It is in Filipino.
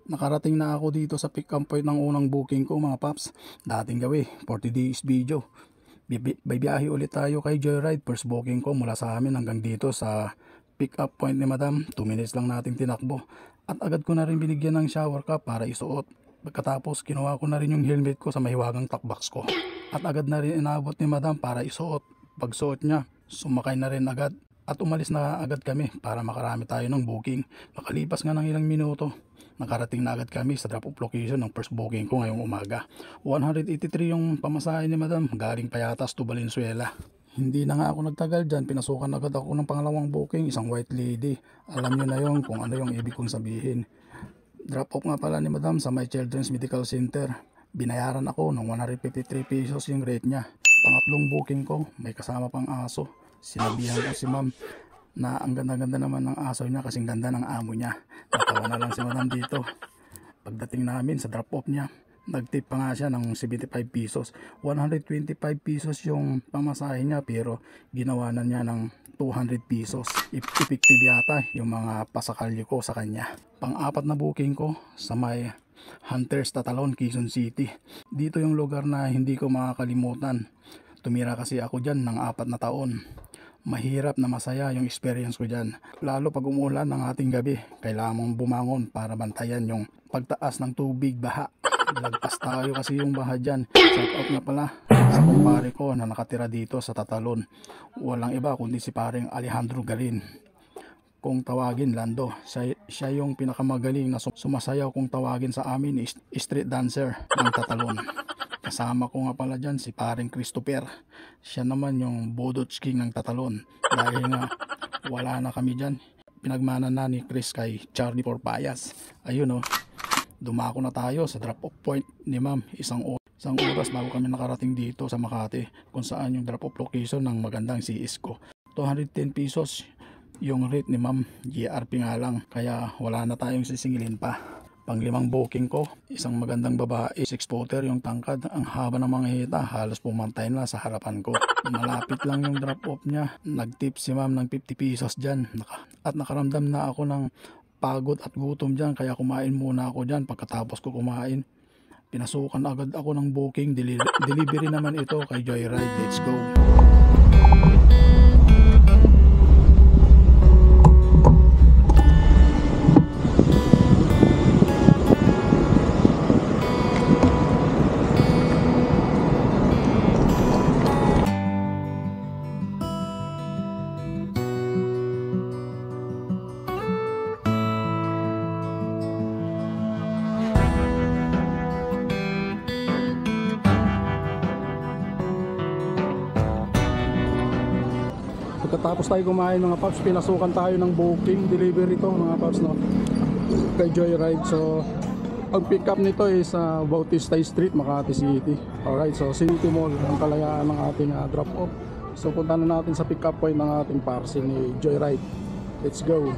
Nakarating na ako dito sa pick up point ng unang booking ko mga paps. Dating gawi, 40 days video. Bibiyahe ulit tayo kay Joyride. First booking ko mula sa amin hanggang dito sa pick up point ni madam. 2 minutes lang natin tinakbo. At agad ko na rin binigyan ng shower cap para isuot. Pagkatapos kinuha ko na rin yung helmet ko sa mahiwagang takbox ko. At agad na rin inabot ni madam para isuot. Pagsuot niya, sumakay na rin agad. At umalis na agad kami para makarami tayo ng booking. Nakalipas nga ng ilang minuto, nakarating na agad kami sa drop-off location ng first booking ko ngayong umaga. 183 yung pamasahe ni madam, galing Payatas to Valenzuela. Hindi na nga ako nagtagal dyan, pinasukan agad ako ng pangalawang booking, isang white lady. Alam niyo na yon kung ano yung ibig kong sabihin. Drop-off nga pala ni madam sa My Children's Medical Center. Binayaran ako ng 153 pesos yung rate niya. Pangatlong booking ko, may kasama pang aso. Sinabihan ko si ma'am na ang ganda-ganda naman ng aso niya kasing ganda ng amo niya. Natawa na lang si madam dito. Pagdating namin sa drop-off niya, nagtip pa nga siya ng 75 pesos. 125 pesos yung pamasahe niya pero ginawa na niya ng 200 pesos. Effective yata yung mga pasakalyo ko sa kanya. Pang-apat na booking ko sa may Hunters Tatalon, Quezon City. Dito yung lugar na hindi ko makakalimutan. Tumira kasi ako dyan ng 4 na taon. Mahirap na masaya yung experience ko dyan. Lalo pag umulan ng ating gabi, kailangan mong bumangon para bantayan yung pagtaas ng tubig, baha. Lagpas tayo kasi yung baha dyan. Shout out na pala sa kumpare ko na nakatira dito sa Tatalon. Walang iba kundi si paring Alejandro Garin. Kung tawagin Lando, siya yung pinakamagaling na sumasayaw kung tawagin sa amin, street dancer ng Tatalon. Kasama ko nga pala dyan si paring Christopher. Siya naman yung Bodots King ng Tatalon. Dahil nga wala na kami dyan, pinagmana na ni Chris kay Charlie Porpayas. Ayun o, dumako na tayo sa drop off point ni ma'am. Isang oras bago kami nakarating dito sa Makati, kung saan yung drop off location ng magandang CS ko. 210 pesos yung rate ni ma'am. GRP nga lang, kaya wala na tayong sisingilin pa. Panglimang booking ko, isang magandang babae, 6-footer yung tangkad, ang haba ng mga hita, halos pumantay na sa harapan ko. Malapit lang yung drop off niya, nagtip si ma'am ng 50 pesos dyan. At nakaramdam na ako ng pagod at gutom dyan, kaya kumain muna ako dyan. Pagkatapos ko kumain, pinasukan agad ako ng booking. Delivery naman ito kay Joyride. Let's go! Pagkatapos tayo kumain mga paps, pinasukan tayo ng booking. Delivery to mga paps, no? Kay Joyride. So ang pick up nito is Bautista Street, Makati City. Alright, so City Mall ang kalayaan ng ating drop off. So punta na natin sa pick up point ng ating parcel ni Joyride. Let's go!